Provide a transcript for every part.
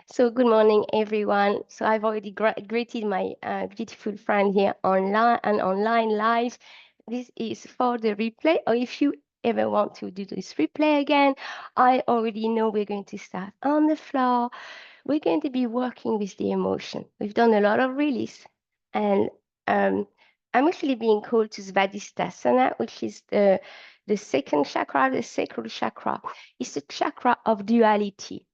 So good morning, everyone. So I've already greeted my beautiful friend here online and online live. This is for the replay, or if you ever want to do this replay again, I already know we're going to start on the floor. We're going to be working with the emotion. We've done a lot of release, and I'm actually being called to Svadhisthasana, which is the second chakra, the sacral chakra. It's a chakra of duality.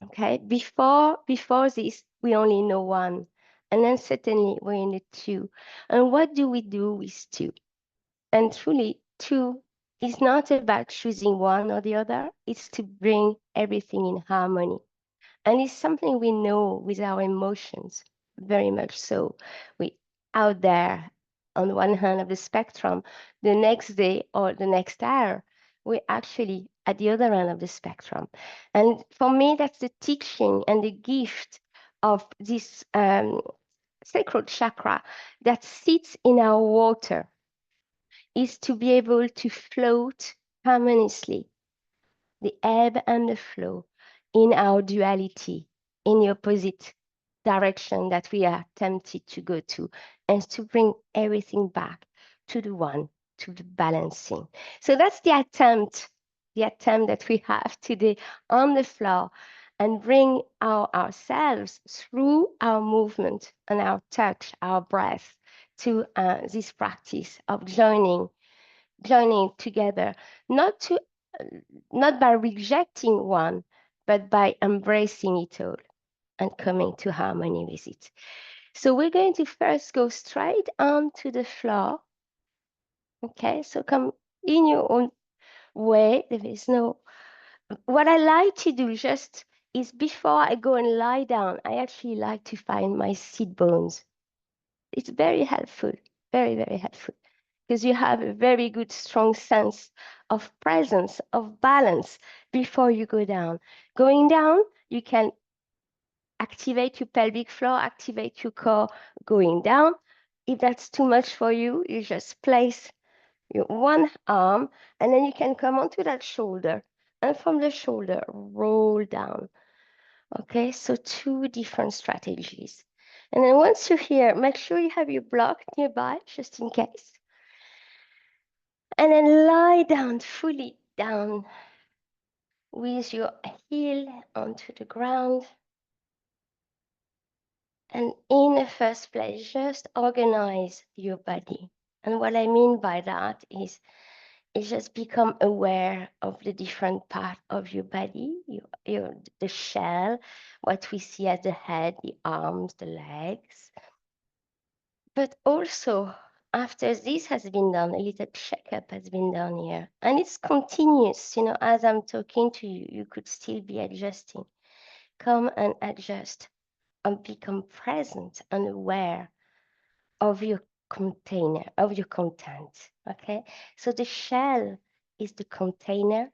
Okay, before this, we only know one, and then certainly we're in the two. And what do we do with two? And truly, two is not about choosing one or the other, it's to bring everything in harmony. And it's something we know with our emotions, very much so. We out there on one hand of the spectrum, the next day or the next hour, we're actually at the other end of the spectrum. And for me, that's the teaching and the gift of this sacral chakra that sits in our water, is to be able to float harmoniously, the ebb and the flow in our duality, in the opposite direction that we are tempted to go to, and to bring everything back to the one, to the balancing. So that's the attempt that we have today on the floor, and bring ourselves through our movement and our touch, our breath, to this practice of joining together, not to not by rejecting one, but by embracing it all and coming to harmony with it. So we're going to first go straight onto the floor. Okay, so come in your own way. There is no, what I like to do just is before I go and lie down, I actually like to find my seat bones. It's very helpful, very, very helpful, because you have a very good, strong sense of presence, of balance before you go down. Going down, you can activate your pelvic floor, activate your core going down. If that's too much for you, you just place your one arm, and then you can come onto that shoulder, and from the shoulder, roll down. Okay, so two different strategies. And then once you're here, make sure you have your block nearby, just in case. And then lie down, fully down, with your heel onto the ground. And in the first place, just organize your body. And what I mean by that is just become aware of the different part of your body, the shell, what we see as the head, the arms, the legs. But also, after this has been done, a little checkup has been done here. And it's continuous, as I'm talking to you, you could still be adjusting. Come and adjust and become present and aware of your container, of your content, okay? So the shell is the container,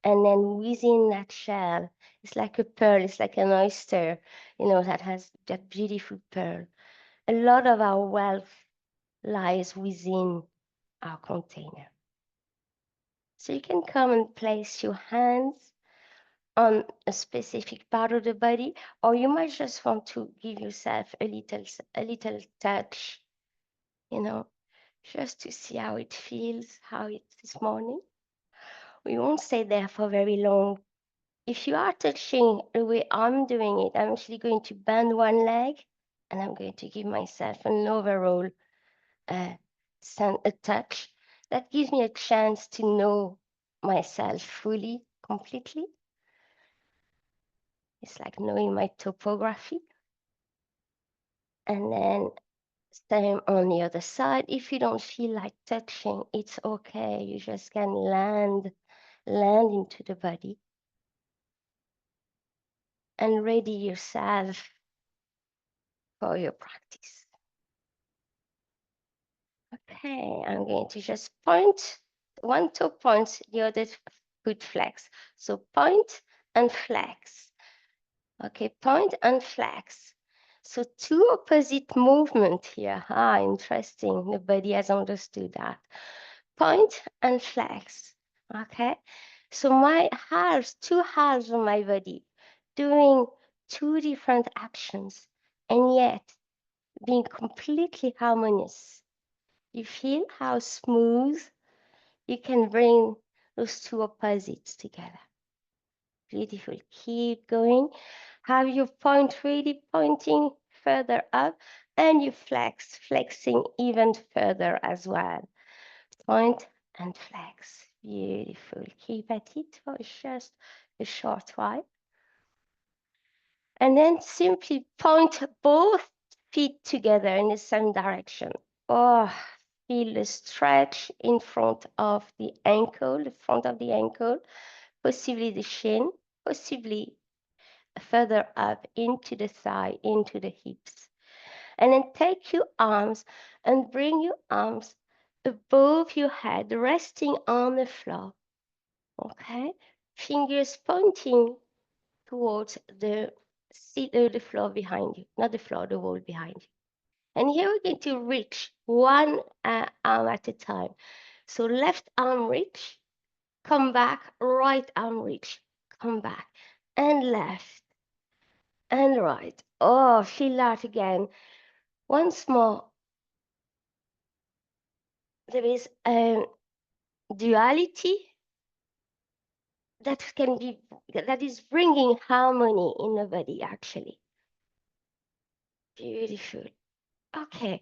and then within that shell, it's like a pearl, it's like an oyster, that has that beautiful pearl. A lot of our wealth lies within our container. So you can come and place your hands on a specific part of the body, or you might just want to give yourself a little touch, just to see how it feels, how it's this morning. We won't stay there for very long. If you are touching the way I'm doing it, I'm actually going to bend one leg, and I'm going to give myself an overall a touch that gives me a chance to know myself fully, completely. It's like knowing my topography. And then same on the other side. If you don't feel like touching, it's okay. You just can land into the body and ready yourself for your practice. Okay, I'm going to just point, one toe points, the other foot flex. So point and flex. Okay, point and flex. So two opposite movement here. Interesting. The body has understood that. Point and flex. Okay, so my halves, two halves of my body, doing two different actions, and yet being completely harmonious. You feel how smooth you can bring those two opposites together. Beautiful. Keep going. Have your point really pointing further up, and you flexing even further as well. Point and flex. Beautiful. Keep at it for just a short while. And then simply point both feet together in the same direction. Oh, feel the stretch in front of the ankle, the front of the ankle, possibly the shin, possibly further up into the thigh, into the hips. And then take your arms and bring your arms above your head, resting on the floor. Okay? Fingers pointing towards the floor behind you, not the floor, the wall behind you. And here we're going to reach one arm at a time. So left arm reach, come back, right arm reach, come back, and left and right. Oh, feel that again. Once more, there is a duality that is bringing harmony in the body, actually. Beautiful. Okay,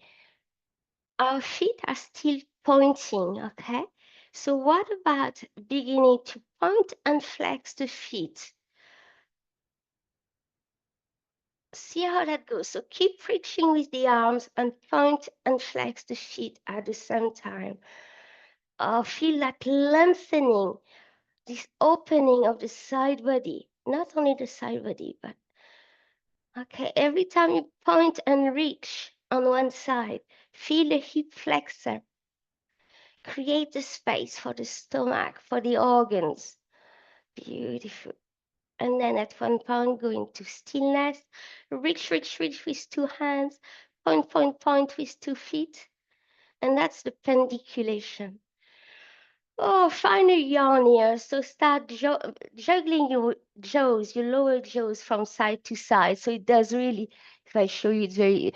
our feet are still pointing, okay? So what about beginning to point and flex the feet? See how that goes. So keep reaching with the arms and point and flex the feet at the same time. Feel that lengthening, this opening of the side body, not only the side body, but okay, every time you point and reach on one side, feel the hip flexor. Create the space for the stomach, for the organs. Beautiful. And then at one point, go into stillness. Reach, reach, reach with two hands. Point, point, point with 2 feet. And that's the pendiculation. Oh, find a yawn here. So start juggling your jaws, your lower jaws from side to side. So it does really, if I show you, it's very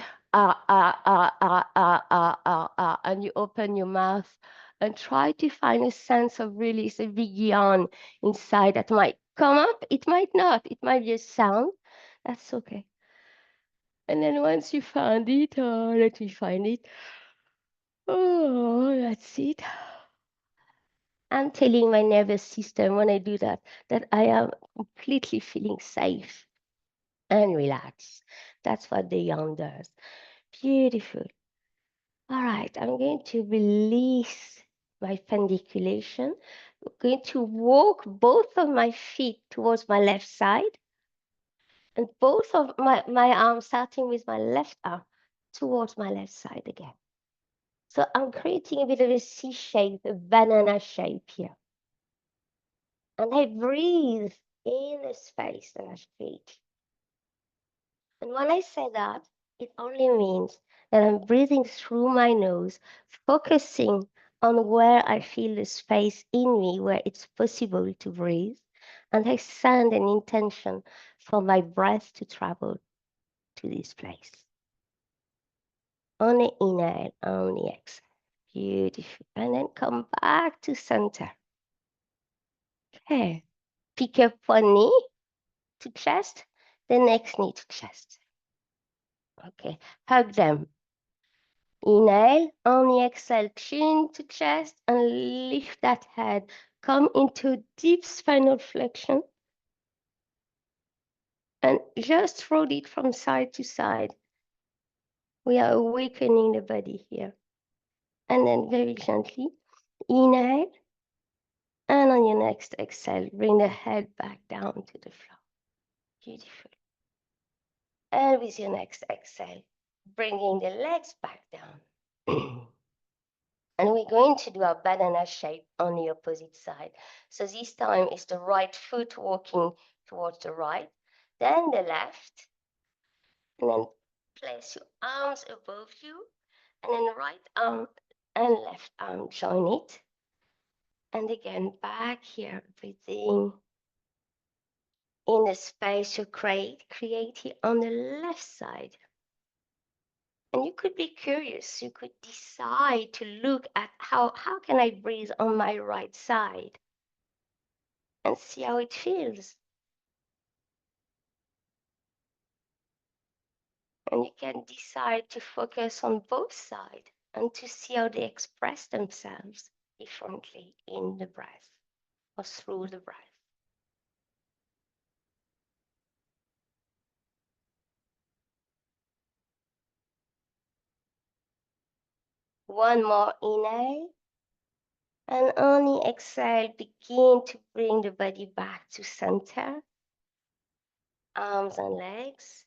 and you open your mouth and try to find a sense of release, a big yawn inside that might come up. It might not. It might be a sound. That's okay. And then once you found it, let me find it. Oh, that's it. I'm telling my nervous system when I do that I am completely feeling safe and relaxed. That's what the yawn does. Beautiful. All right, I'm going to release my pendiculation. I'm going to walk both of my feet towards my left side and both of my arms, starting with my left arm, towards my left side again. So I'm creating a bit of a C shape, a banana shape here. And I breathe in the space that I've created. And when I say that, it only means that I'm breathing through my nose, focusing on where I feel the space in me, where it's possible to breathe. And I send an intention for my breath to travel to this place. On the inhale, on the exhale. Beautiful. And then come back to center. Okay. Pick up one knee to chest, the next knee to chest. Okay, hug them. Inhale, on the exhale, chin to chest and lift that head. Come into deep spinal flexion and just roll it from side to side. We are awakening the body here. And then very gently, inhale. And on your next exhale, bring the head back down to the floor. Beautiful. And with your next exhale, bringing the legs back down. And we're going to do our banana shape on the opposite side. So this time is the right foot walking towards the right, then the left, and then place your arms above you, and then right arm and left arm join it. And again, back here, breathing in the space you create it on the left side. And you could be curious. You could decide to look at how can I breathe on my right side and see how it feels. And you can decide to focus on both sides and to see how they express themselves differently in the breath or through the breath. One more inhale, and on the exhale, begin to bring the body back to center, arms and legs.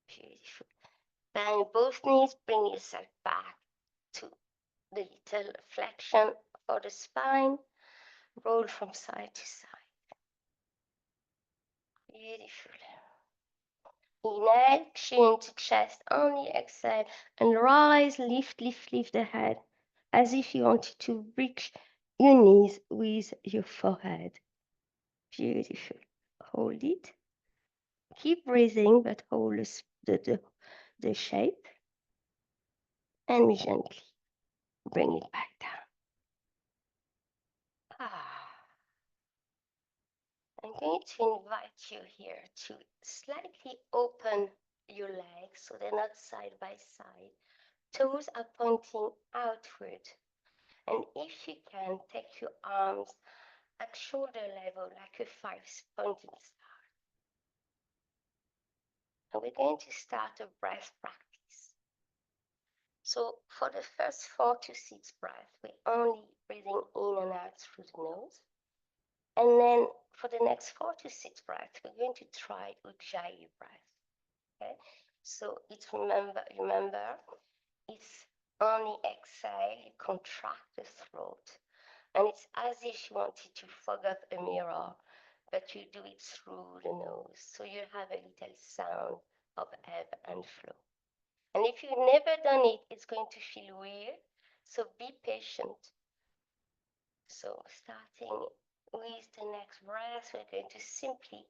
Beautiful. Bend both knees, bring yourself back to the little flexion for the spine. Roll from side to side. Beautiful. Inhale, chin to chest on the exhale, and rise, lift the head as if you wanted to reach your knees with your forehead. Beautiful. Hold it. Keep breathing, but hold the shape and gently bring it back down. I'm going to invite you here to slightly open your legs so they're not side by side. Toes are pointing outward. And if you can, take your arms at shoulder level like a five-pointed star. And we're going to start a breath practice. So for the first 4 to 6 breaths, we're only breathing in and out through the nose. And then for the next 4 to 6 breaths, we're going to try Ujjayi breath. Okay? So it's remember, it's on the exhale, you contract the throat. And it's as if you wanted to fog up a mirror, but you do it through the nose. So you have a little sound of ebb and flow. And if you've never done it, it's going to feel weird. So be patient. So starting with the next breath, we're going to simply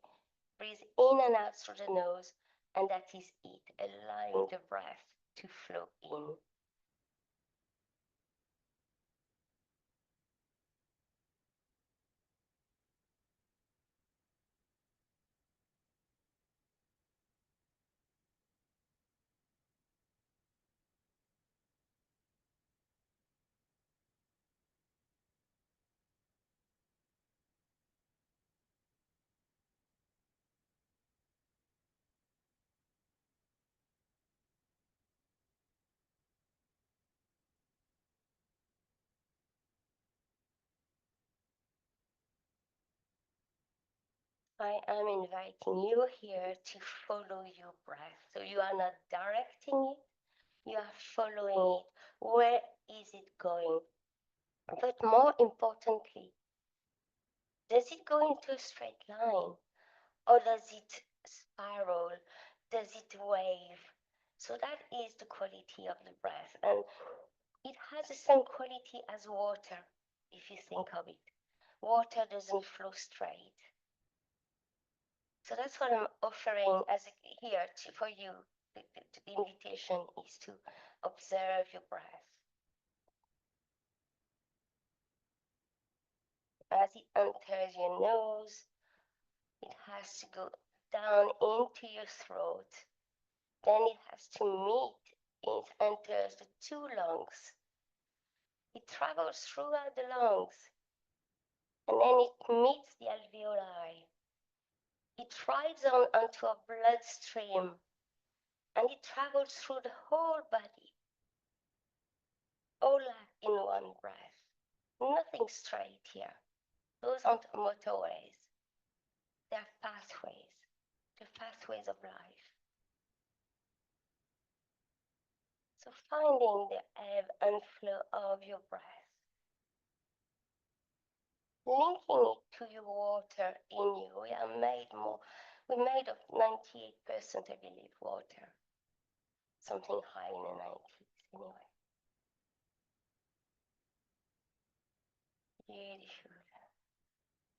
breathe in and out through the nose, and that is it, allowing the breath to flow in. I am inviting you here to follow your breath. So you are not directing it, you are following it. Where is it going? But more importantly, does it go into a straight line? Or does it spiral? Does it wave? So that is the quality of the breath. And it has the same quality as water, if you think of it. Water doesn't flow straight. So that's what I'm offering as here for you. The invitation is to observe your breath. As it enters your nose, it has to go down into your throat. Then it has to meet, it enters the 2 lungs. It travels throughout the lungs, and then it meets the alveoli. It rides on onto a bloodstream, and it travels through the whole body, all in one breath. Nothing straight here. Those aren't motorways. They're pathways, the pathways of life. So finding the ebb and flow of your breath, linking it to your water in you. We're made of 98%, I believe, water. Something high in the 90s, anyway. Beautiful.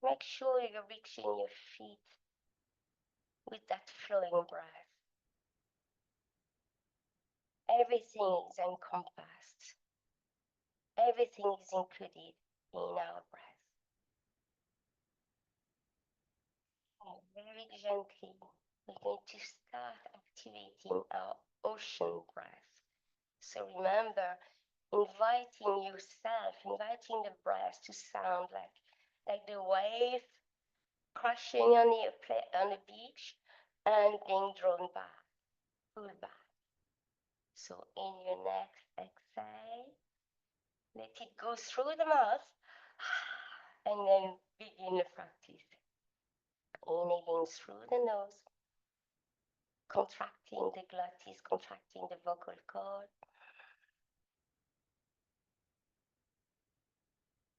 Make sure you're reaching your feet with that flowing breath. Everything is encompassed. Everything is included in our breath. And very gently, we're going to start activating our ocean breath. So remember, inviting yourself, inviting the breath to sound like the wave crashing on the beach and being drawn back, pulled back. So in your next exhale, let it go through the mouth and then begin the practice. Inhaling through the nose, contracting the glottis, contracting the vocal cord.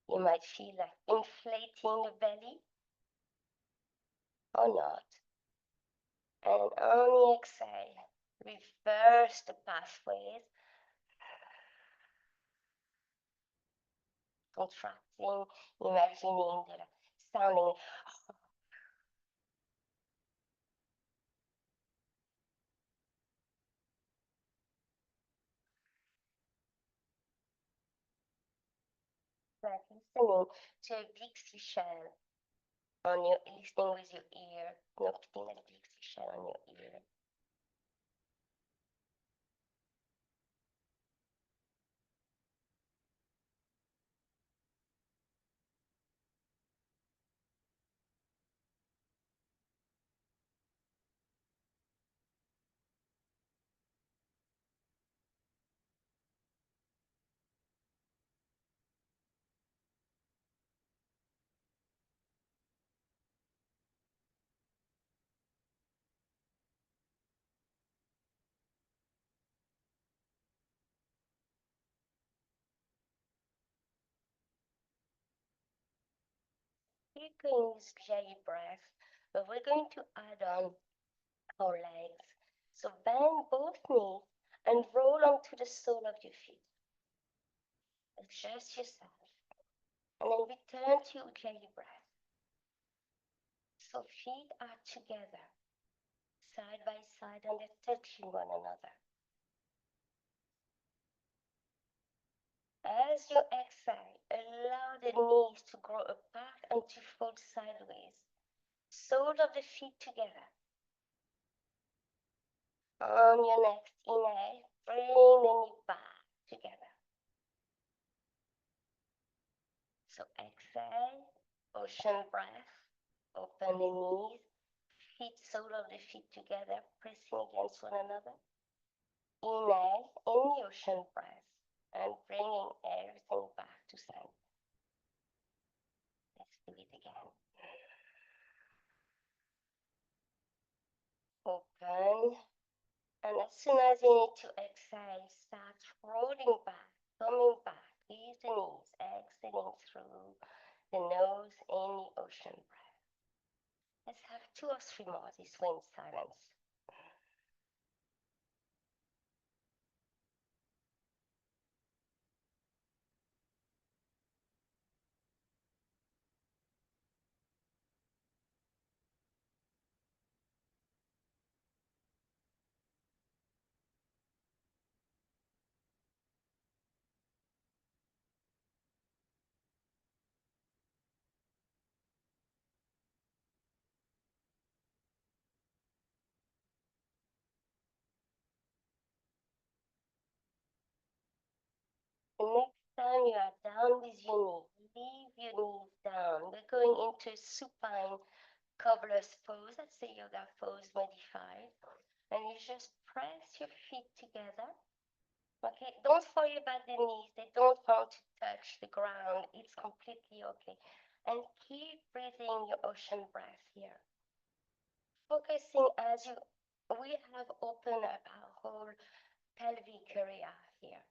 You might feel like inflating the belly or not. And on the exhale, reverse the pathways, contracting, imagining the sounding. Like listening to a big seashell on your, listening with your ear, noticing that big seashell on your ear. We're going to use belly breath, but we're going to add on our legs. So bend both knees and roll onto the sole of your feet. Adjust yourself. And then return to belly breath. So feet are together, side by side, and they're touching one another. As you exhale, allow the knees to grow apart and to fold sideways. Soles of the feet together. On your next inhale, bring the knee back together. So exhale, ocean breath, open the knees, feet, sole of the feet together, pressing against one another. Inhale in the ocean breath and bringing everything back to center. Let's do it again. Open. And as soon as you need to exhale, start rolling back, coming back. Ease the knees, exhaling through the nose in the ocean breath. Let's have 2 or 3 more this way in silence. The next time you are down with your knee, leave your knees down. We're going into supine cobbler's pose. That's the yoga pose modified. And you just press your feet together. Okay, don't worry about the knees. They don't want to touch the ground. It's completely okay. And keep breathing your ocean breath here. Focusing as we have opened up our whole pelvic area here.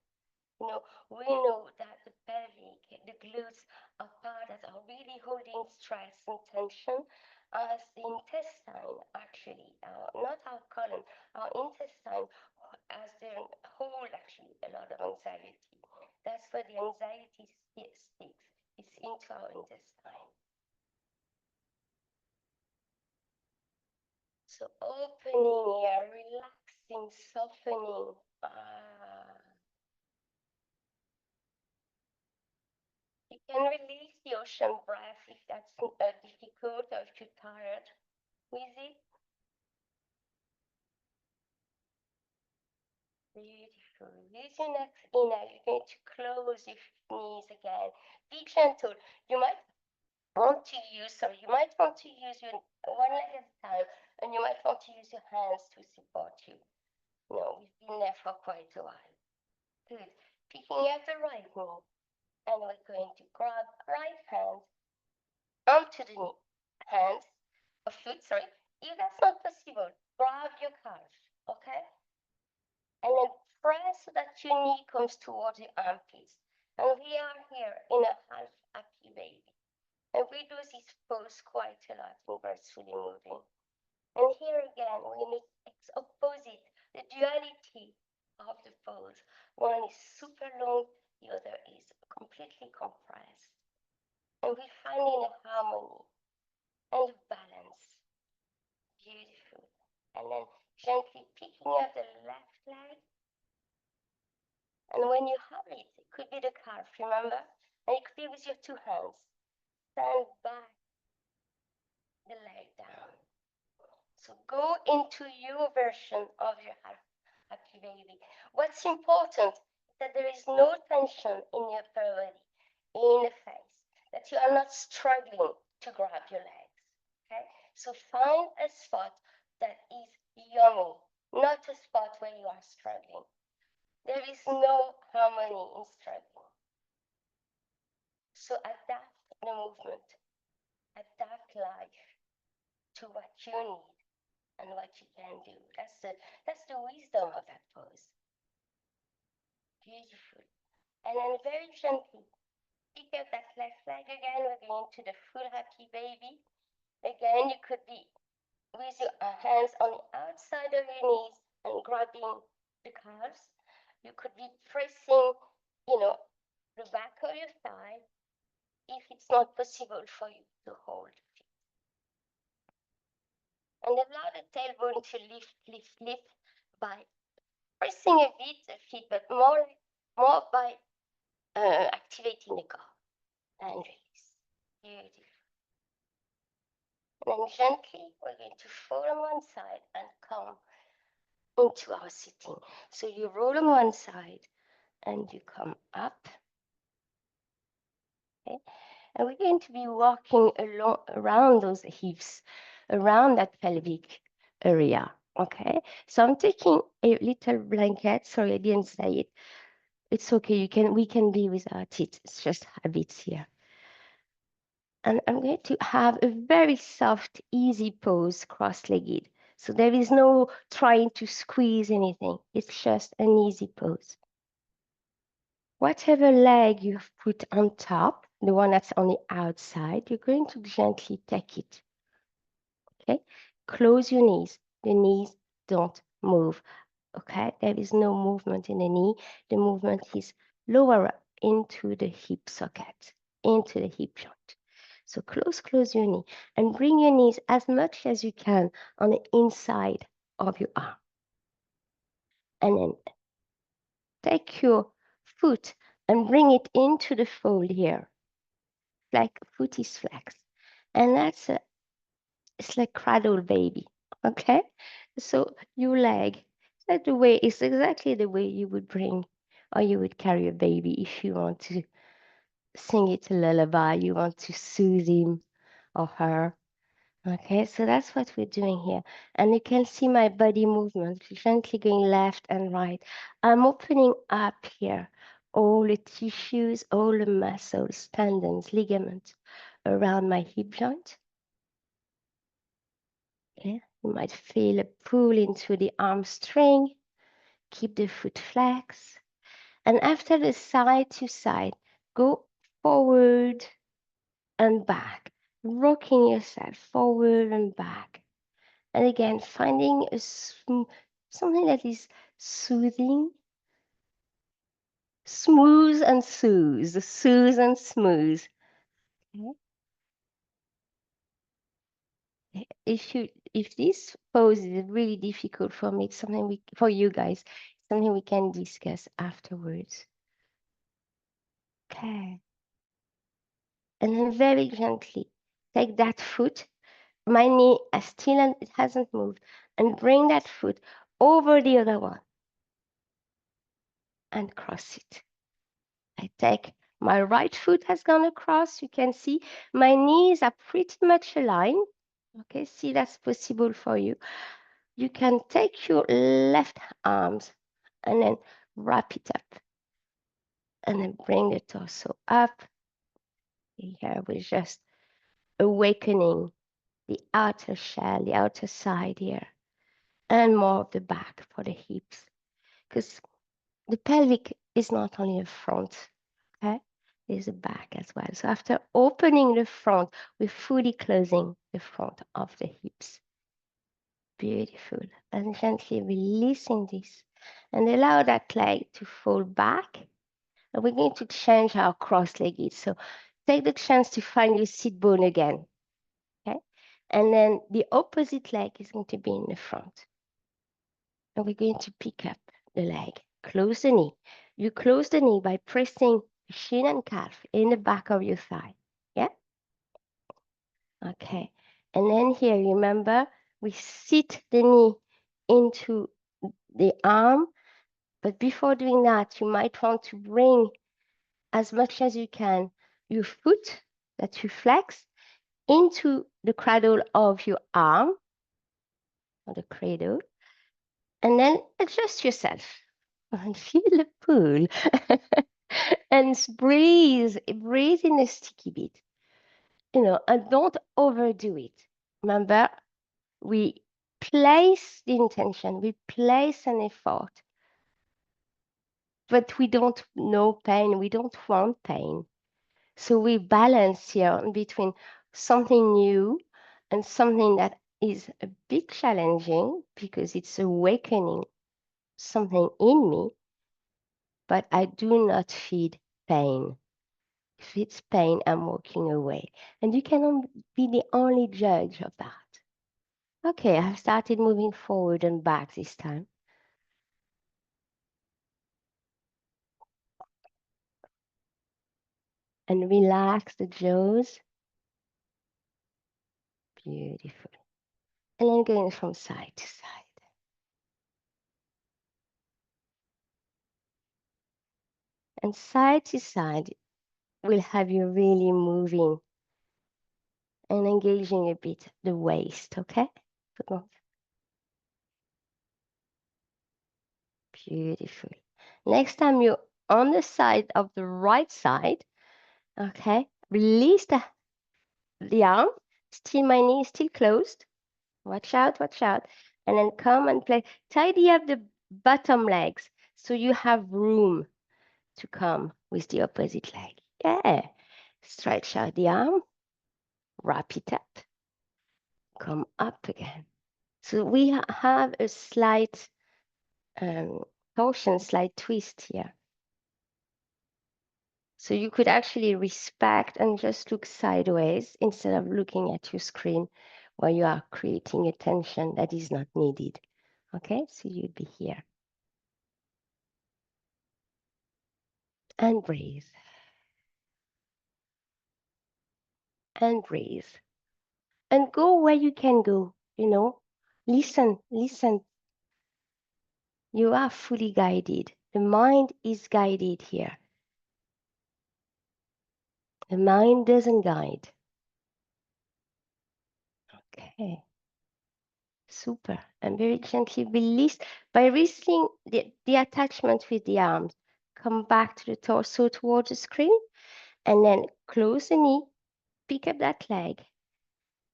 We know that the pelvic, the glutes are part that are really holding stress and tension, as the intestine actually, not our colon, our intestine as the whole actually a lot of anxiety. That's where the anxiety sticks. It's into our intestine. opening here, relaxing, softening. You can release the ocean breath if that's difficult or if you're tired with it. Beautiful. Use your next inhale. You're going to close your knees again. Be gentle. You might want to use your one leg at a time, and you might want to use your hands to support you. No, we've been there for quite a while. Good. Picking up the right knee, and we're going to grab right hand onto the knee, hands, or foot, sorry. If that's not possible, grab your calf, okay? And then press so that your knee comes towards the armpits. And we are here in a half happy baby. And we do this pose quite a lot in gracefully moving. And here again, we make opposite the duality of the pose. One is super long, the other is completely compressed. And we're finding a harmony and a balance. Beautiful. And then gently picking up the left leg. And when you have it, it could be the calf, remember? And it could be with your two hands. Stand back the leg down. So go into your version of your happy baby. What's important is that there is no tension in your upper body, in the face, that you are not struggling to grab your legs. Okay? So find a spot that is yummy, not a spot where you are struggling. There is no harmony in struggling. So adapt the movement, adapt life to what you need and what you can do. That's the wisdom of that pose. Beautiful. And then very gently, pick up that left leg again. We're going to the full happy baby. Again, you could be with your hands on the outside of your knees and grabbing the calves. You could be pressing, the back of your thigh if it's not possible for you to hold it. And allow the tailbone to lift by pressing a bit the feet, but more by activating the core and release. Beautiful. And then gently, we're going to fall on one side and come into our sitting. So you roll on one side and you come up. Okay? And we're going to be walking around those hips, around that pelvic area. Okay, so I'm taking a little blanket. Sorry, I didn't say it. It's okay. We can be without it. It's just habits here. And I'm going to have a very soft, easy pose, cross-legged. So there is no trying to squeeze anything. It's just an easy pose. Whatever leg you've put on top, the one that's on the outside, you're going to gently take it. Okay? Close your knees. The knees don't move. Okay? There is no movement in the knee. The movement is lower into the hip socket, into the hip joint. So close your knee and bring your knees as much as you can on the inside of your arm. And then take your foot and bring it into the fold here. Like foot is flexed. And it's like cradle baby. Okay? So your leg, it's exactly the way you would bring or you would carry a baby if you want to sing it a lullaby, you want to soothe him or her. Okay, so that's what we're doing here. And you can see my body movement, gently going left and right. I'm opening up here all the tissues, all the muscles, tendons, ligaments around my hip joint. Okay, you might feel a pull into the arm string. Keep the foot flexed. And after the side to side, go forward and back, rocking yourself forward and back. And again, finding something that is soothing, smooth and soothe, soothe and smooth. Okay. If you if this pose is really difficult for me, it's something for you guys, something we can discuss afterwards. Okay. And then very gently take that foot. My knee is still, and it hasn't moved, and bring that foot over the other one and cross it. I take my right foot has gone across. You can see my knees are pretty much aligned. Okay, see that's possible for you. You can take your left arms and then wrap it up and then bring the torso up. Here we're just awakening the outer shell, the outer side here, and more of the back for the hips. Because the pelvic is not only the front, okay? There's the back as well. So after opening the front, we're fully closing the front of the hips. Beautiful. And gently releasing this. And allow that leg to fall back. And we're going to change our cross-legged. So take the chance to find your sit bone again. Okay? And then the opposite leg is going to be in the front. And we're going to pick up the leg. Close the knee. You close the knee by pressing shin and calf in the back of your thigh. Yeah? Okay. And then here, remember, we sit the knee into the arm. But before doing that, you might want to bring as much as you can your foot that you flex into the cradle of your arm, or the cradle, and then adjust yourself and feel the pull. And breathe in a sticky bit, and don't overdo it. Remember, we place the intention, we place an effort, but we don't know pain, we don't want pain. So we balance here between something new and something that is a bit challenging because it's awakening something in me, but I do not feed pain. If it's pain, I'm walking away. And you cannot be the only judge of that. Okay, I've started moving forward and back this time. And relax the jaws. Beautiful. And then going from side to side. And side to side will have you really moving and engaging a bit the waist, okay? Beautiful. Next time you're on the side of the right side, okay? Release the arm, still my knee is still closed. Watch out, watch out. And then come and play. Tidy up the bottom legs so you have room to come with the opposite leg. Yeah. Stretch out the arm, wrap it up, come up again. So we have a slight torsion, slight twist here. So you could actually respect and just look sideways instead of looking at your screen where you are creating a tension that is not needed. Okay, so you'd be here. And breathe. And breathe. And go where you can go, Listen, listen. You are fully guided. The mind is guided here. The mind doesn't guide. Okay. Super. And very gently release by releasing the attachment with the arms. Come back to the torso towards the screen and then close the knee, pick up that leg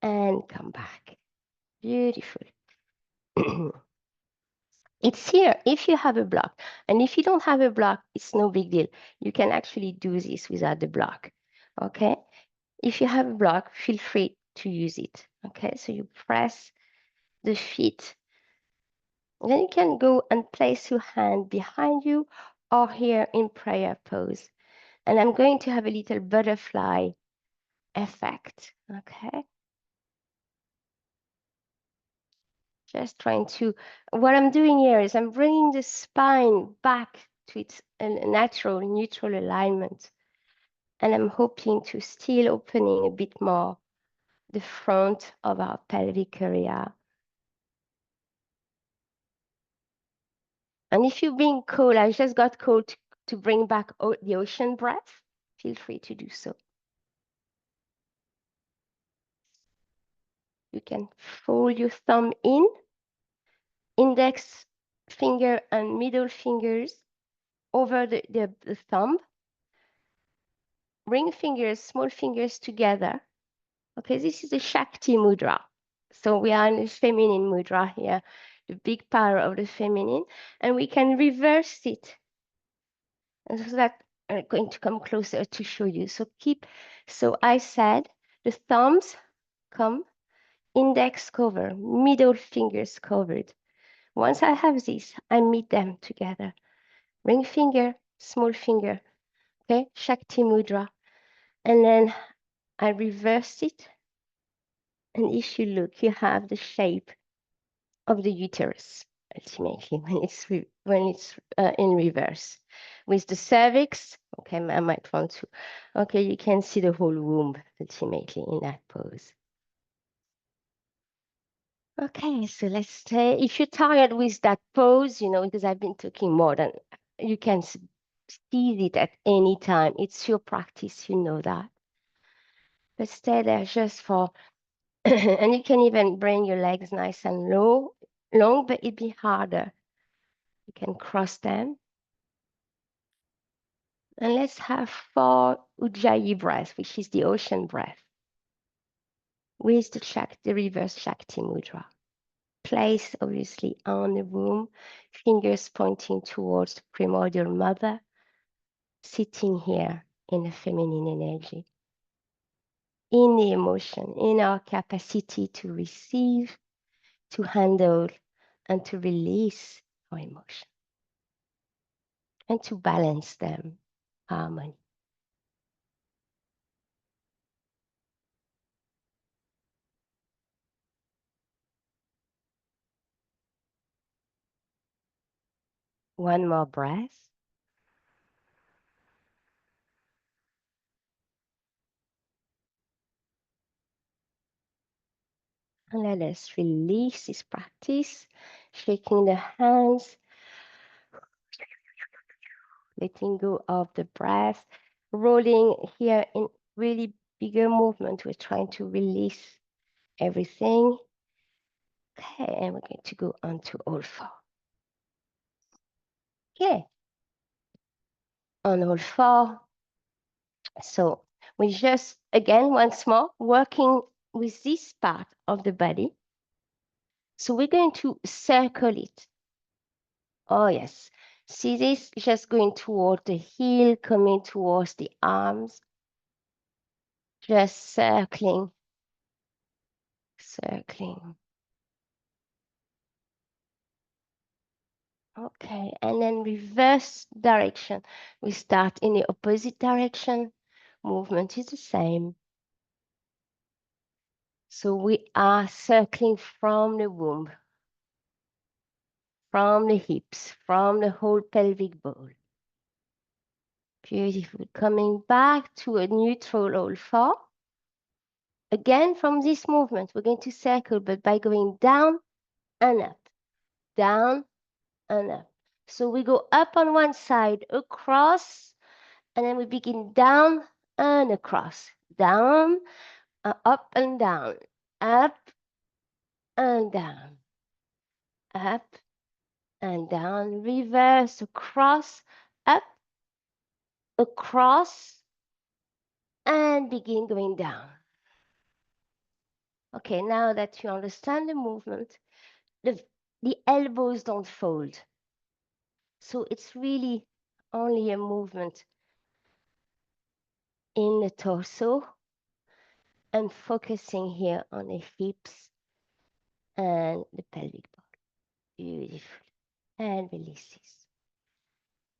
and come back. Beautiful. It's here if you have a block. And if you don't have a block, it's no big deal. You can actually do this without the block. Okay? If you have a block, feel free to use it. Okay? So you press the feet. And then you can go and place your hand behind you or here in prayer pose. And I'm going to have a little butterfly effect. Okay? Just trying to, what I'm doing here is I'm bringing the spine back to its natural, neutral alignment. And I'm hoping to still opening a bit more the front of our pelvic area. And if you're being cold, I just got cold to bring back the ocean breath, feel free to do so. You can fold your thumb in, index finger and middle fingers over the thumb. Ring fingers, small fingers together. Okay, this is the Shakti Mudra. So we are in the feminine mudra here, the big power of the feminine, and we can reverse it. And so that I'm going to come closer to show you. So I said the thumbs come, index cover, middle fingers covered. Once I have this, I meet them together. Ring finger, small finger, okay, Shakti Mudra. And then I reverse it. And if you look, you have the shape of the uterus, ultimately, when it's in reverse. With the cervix, okay, I might want to, okay, you can see the whole womb, ultimately, in that pose. Okay, so let's say, if you're tired with that pose, because I've been talking more than, you can seize it at any time. It's your practice, you know that. But stay there just for, and you can even bring your legs nice and long, but it'd be harder. You can cross them. And let's have 4 Ujjayi breath, which is the ocean breath, with the reverse Shakti Mudra. Place, obviously, on the womb, fingers pointing towards the primordial mother, sitting here in the feminine energy, in the emotion, in our capacity to receive, to handle, and to release our emotion, and to balance them, harmony. One more breath. And let us release this practice, shaking the hands, letting go of the breath, rolling here in really bigger movement. We're trying to release everything. Okay, and we're going to go on to all 4. Okay, on all 4. So we just, again, once more, working with this part of the body. So we're going to circle it. Oh, yes. See this? Just going toward the heel, coming towards the arms. Just circling, circling. Okay, and then reverse direction. We start in the opposite direction. Movement is the same. So we are circling from the womb, from the hips, from the whole pelvic bowl. Beautiful. Coming back to a neutral all 4. Again, from this movement, we're going to circle, but by going down and up, down and up. So we go up on one side, across, and then we begin down and across, down, up and down, up and down, up and down, reverse, across, up, across, and begin going down. Okay, now that you understand the movement, the elbows don't fold. So it's really only a movement in the torso and focusing here on the hips and the pelvic bone. Beautiful. And releases.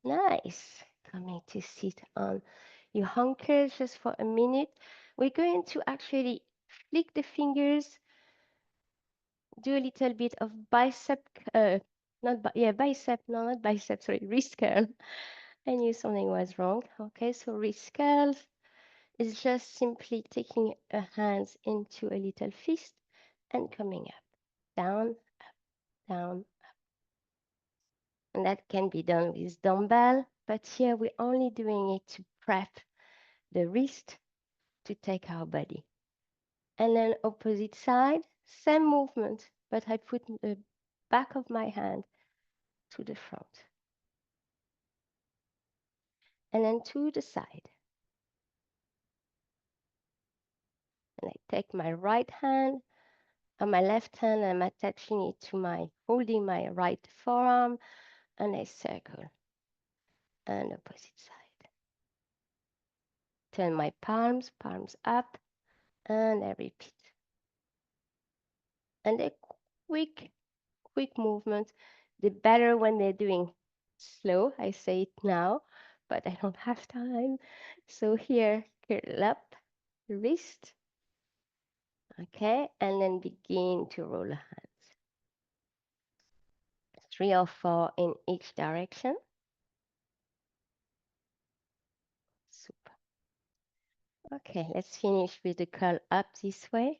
Nice. Coming to sit on your hunkers just for a minute. We're going to actually flick the fingers do a little bit of bicep, bicep, no, not bicep, sorry, wrist curl. I knew something was wrong. Okay, so wrist curl is just simply taking a hands into a little fist and coming up, down, down. And that can be done with dumbbell, but here we're only doing it to prep the wrist to take our body. And then opposite side, same movement, but I put the back of my hand to the front. And then to the side. And I take my right hand and my left hand, I'm attaching it to holding my right forearm, and I circle. And opposite side. Turn my palms up, and I repeat. And a quick movement. The better when they're doing slow. I say it now, but I don't have time. So here, curl up, wrist. Okay, and then begin to roll the hands. 3 or 4 in each direction. Super. Okay, let's finish with the curl up this way.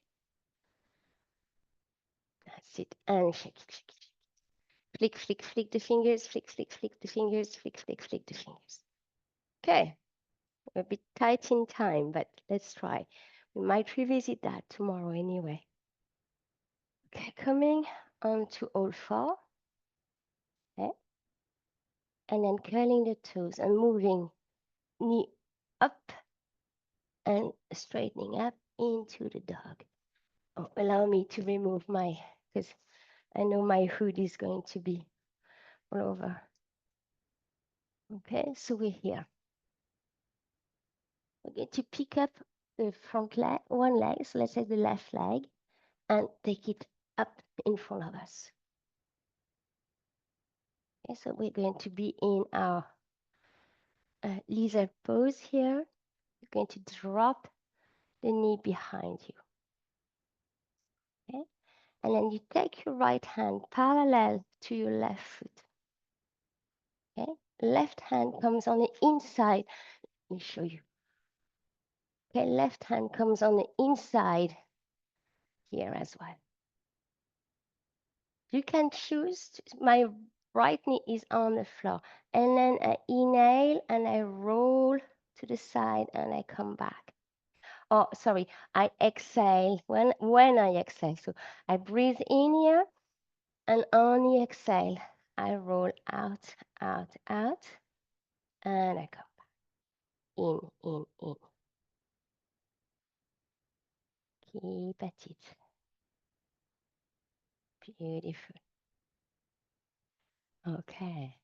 That's it. And shake it, shake it. Flick, flick, flick the fingers, flick, flick, flick the fingers, flick, flick, flick the fingers. Okay, we're a bit tight in time, but let's try. We might revisit that tomorrow anyway. Okay, coming onto all 4. Okay. And then curling the toes and moving knee up and straightening up into the dog. Oh, allow me to remove because I know my hood is going to be all over. Okay, so we're here. We're going to pick up the front leg, one leg, so let's say the left leg, and take it up in front of us. Okay, so we're going to be in our lizard pose here. You're going to drop the knee behind you. Okay, and then you take your right hand parallel to your left foot. Okay, left hand comes on the inside. Let me show you. Okay, left hand comes on the inside here as well. You can choose, my right knee is on the floor. And then I inhale and I roll to the side and I come back. Oh, sorry, I exhale when I exhale. So I breathe in here and on the exhale, I roll out, out, out, and I come back. In, in, in. Keep at it. Beautiful. Okay.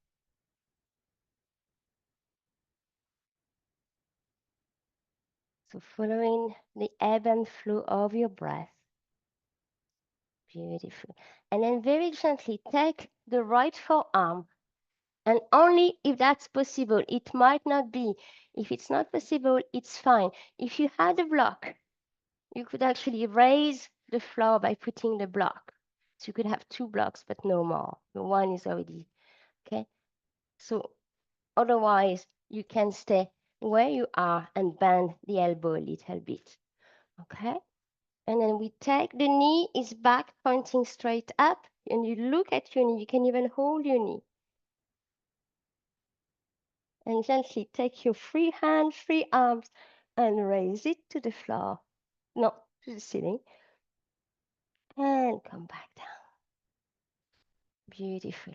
So following the ebb and flow of your breath. Beautiful. And then very gently take the right forearm, and only if that's possible. It might not be. If it's not possible, it's fine. If you had a block, you could actually raise the floor by putting the block. So you could have 2 blocks, but no more. The one is already, okay? So otherwise, you can stay where you are and bend the elbow a little bit, okay? And then we take the knee is back pointing straight up, and you look at your knee. You can even hold your knee. And gently take your free hand, free arms, and raise it to the floor, not to the ceiling. And come back down. Beautiful.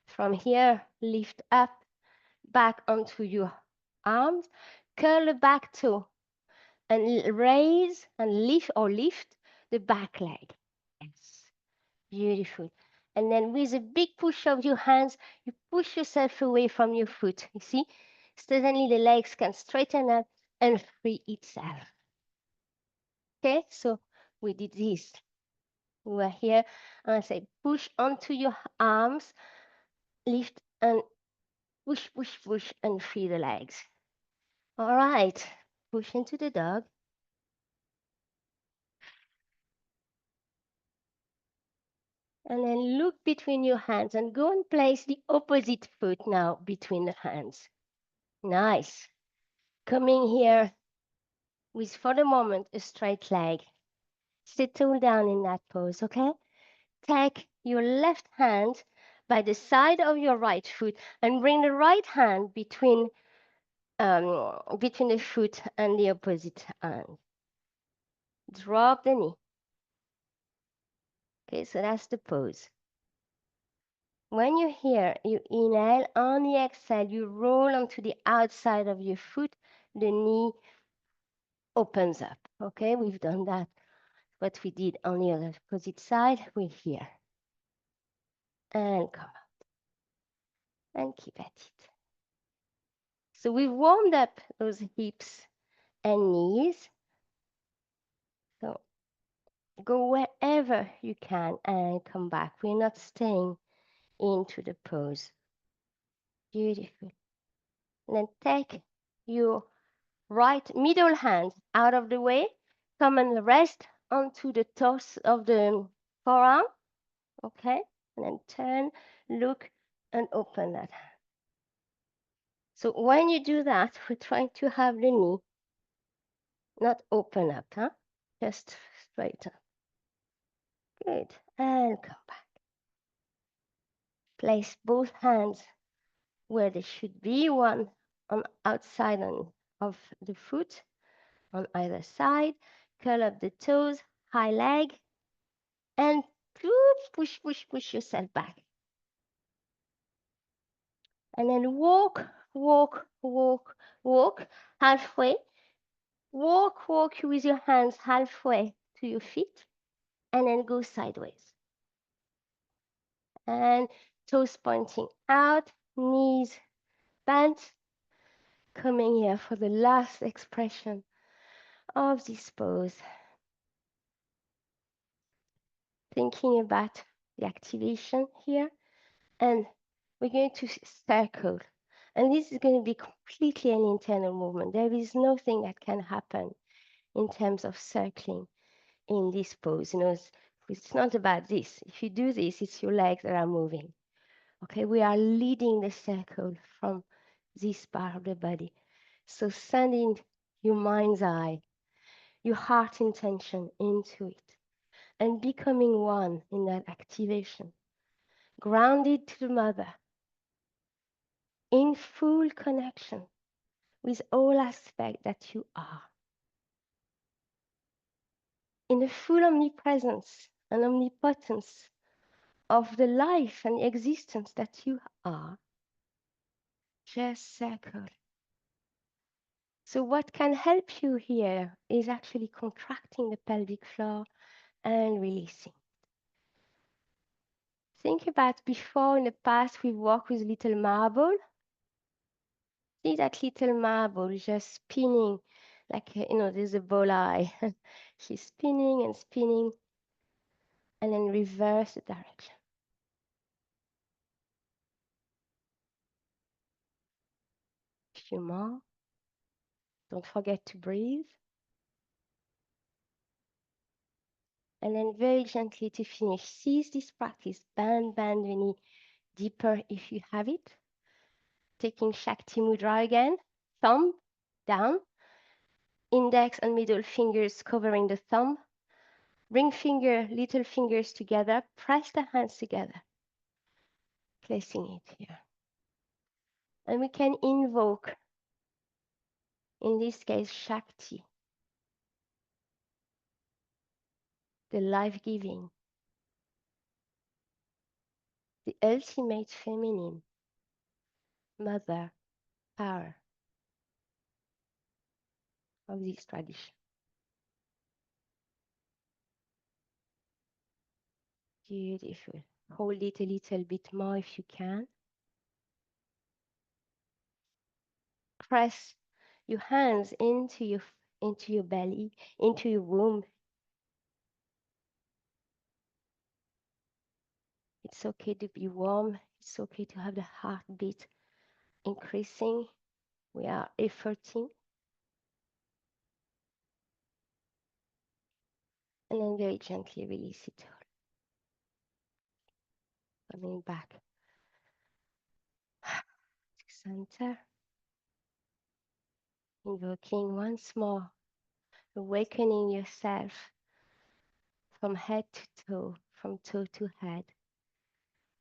From here, lift up, back onto your arms, curl the back toe, and raise and lift the back leg. Yes. Beautiful. And then with a big push of your hands, you push yourself away from your foot. You see? Suddenly the legs can straighten up and free itself. Okay, so we did this. We were here, and I say push onto your arms, lift and push, push, push, and free the legs. All right, push into the dog. And then look between your hands and go and place the opposite foot now between the hands. Nice. Coming here with, for the moment, a straight leg. Settle down in that pose, okay? Take your left hand by the side of your right foot and bring the right hand between the foot and the opposite hand. Drop the knee. Okay, so that's the pose. When you're here, you inhale. On the exhale, you roll onto the outside of your foot. The knee opens up. Okay, we've done that. What we did on the other opposite side, we're here. And come out. And keep at it. So we've warmed up those hips and knees. So go wherever you can and come back. We're not staying into the pose. Beautiful. And then take your right middle hand out of the way. Come and rest onto the toes of the forearm. Okay. And then turn, look, and open that hand. So when you do that, we're trying to have the knee not open up, huh? Just straight up. Good. And come back. Place both hands where they should be, one on outside of the foot on either side. Curl up the toes, high leg, and push, push, push yourself back. And then walk, walk, walk, walk halfway. Walk, walk with your hands halfway to your feet, and then go sideways. And toes pointing out, knees bent. Coming here for the last expression of this pose. Thinking about the activation here. And we're going to circle. And this is going to be completely an internal movement. There is nothing that can happen in terms of circling in this pose. You know, it's not about this. If you do this, it's your legs that are moving. Okay, we are leading the circle from this part of the body. So sending your mind's eye, your heart intention into it, and becoming one in that activation, grounded to the mother, in full connection with all aspects that you are, in the full omnipresence and omnipotence of the life and existence that you are. Just circle. So what can help you here is actually contracting the pelvic floor and releasing. Think about before in the past we walked with little marble. See that little marble just spinning like, there's a ball eye. She's spinning and spinning and then reverse the direction. A few more. Don't forget to breathe. And then very gently to finish, seize this practice. Bend the knee deeper if you have it. Taking Shakti Mudra again. Thumb down. Index and middle fingers covering the thumb. Ring finger, little fingers together. Press the hands together. Placing it here. And we can invoke, in this case, Shakti, the life-giving, the ultimate feminine mother power of this tradition. Beautiful. Hold it a little bit more if you can. Press your hands into your belly, into your womb. It's okay to be warm. It's okay to have the heartbeat increasing. We are efforting. And then very gently release it all. Coming back to center. Invoking once more, awakening yourself from head to toe, from toe to head,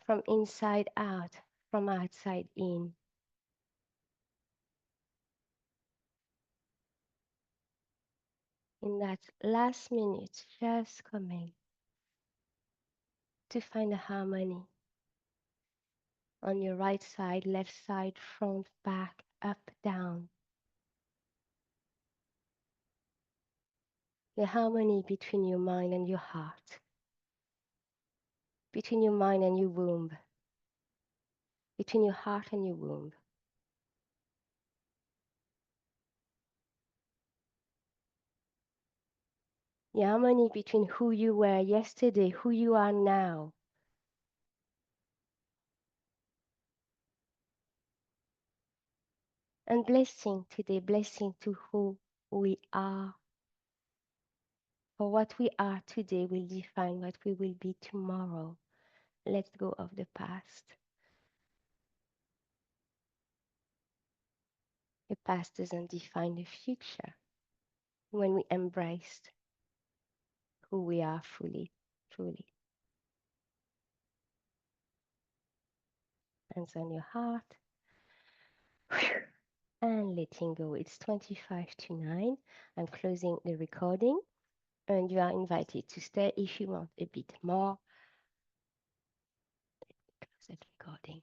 from inside out, from outside in. In that last minute, just coming to find a harmony on your right side, left side, front, back, up, down. The harmony between your mind and your heart, between your mind and your womb, between your heart and your womb. The harmony between who you were yesterday, who you are now. And blessing today, blessing to who we are. For what we are today will define what we will be tomorrow. Let go of the past. The past doesn't define the future when we embrace who we are fully, truly. Hands on your heart. And letting go. It's 25 to 9. I'm closing the recording. And you are invited to stay if you want a bit more. Close that recording.